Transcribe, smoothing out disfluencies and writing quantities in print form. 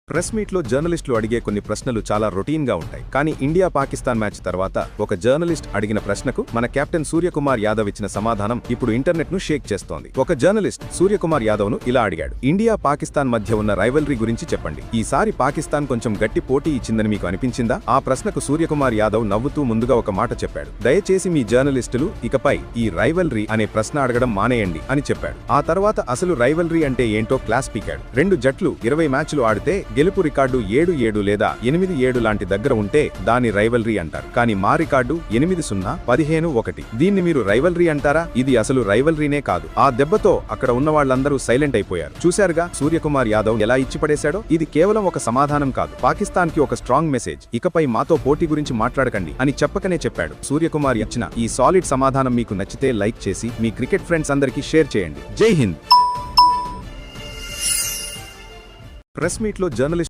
Press మీట్లో జర్నలిస్టులు అడిగే కొన్ని ప్రశ్నలు చాలా రొటీన్గా ఉంటాయి. కానీ ఇండియా పాకిస్తాన్ మ్యాచ్ తర్వాత ఒక జర్నలిస్ట్ అడిగిన ప్రశ్నకు మన కెప్టెన్ సూర్యకుమార్ యాదవ్ ఇచ్చిన సమాధానం ఇప్పుడు ఇంటర్నెట్ ను షేక్ చేస్తోంది. ఒక జర్నలిస్ట్ సూర్యకుమార్ యాదవ్ ను ఇలా అడిగాడు: ఇండియా పాకిస్తాన్ మధ్య ఉన్న రైవల్రీ గురించి చెప్పండి. ఈసారి పాకిస్తాన్ కొంచెం గట్టి పోటీ ఇచ్చిందని మీకు అనిపించిందా? ఆ ప్రశ్నకు సూర్యకుమార్ యాదవ్ నవ్వుతూ ముందుగా ఒక మాట చెప్పాడు: దయచేసి మీ జర్నలిస్టులు ఇకపై ఈ రైవల్రీ అనే ప్రశ్న అడగడం మానేయండి అని చెప్పాడు. ఆ తర్వాత అసలు రైవల్రీ అంటే ఏంటో క్లాస్ పీకాడు. రెండు జట్లు 20 మ్యాచ్లు ఆడితే గెలుపు రికార్డు 7-7 లేదా 8-7 లాంటి దగ్గర ఉంటే దాని రైవల్రీ అంటారు. కానీ మా రికార్డు 8-0, 15-1. దీన్ని మీరు రైవల్రీ అంటారా? ఇది అసలు రైవల్రీనే కాదు. ఆ దెబ్బతో అక్కడ ఉన్న వాళ్ళందరూ సైలెంట్ అయిపోయారు. చూశారుగా సూర్యకుమార్ యాదవ్ ఎలా ఇచ్చిపడేశాడో? ఇది కేవలం ఒక సమాధానం కాదు, పాకిస్తాన్ కి ఒక స్ట్రాంగ్ మెసేజ్. ఇకపై మాతో పోటీ గురించి మాట్లాడకండి అని చెప్పకనే చెప్పాడు. సూర్యకుమార్ ఇచ్చిన ఈ సాలిడ్ సమాధానం మీకు నచ్చితే లైక్ చేసి మీ క్రికెట్ ఫ్రెండ్స్ అందరికీ షేర్ చేయండి. జై హింద్. ప్రెస్ మీట్లో జర్నలిస్ట్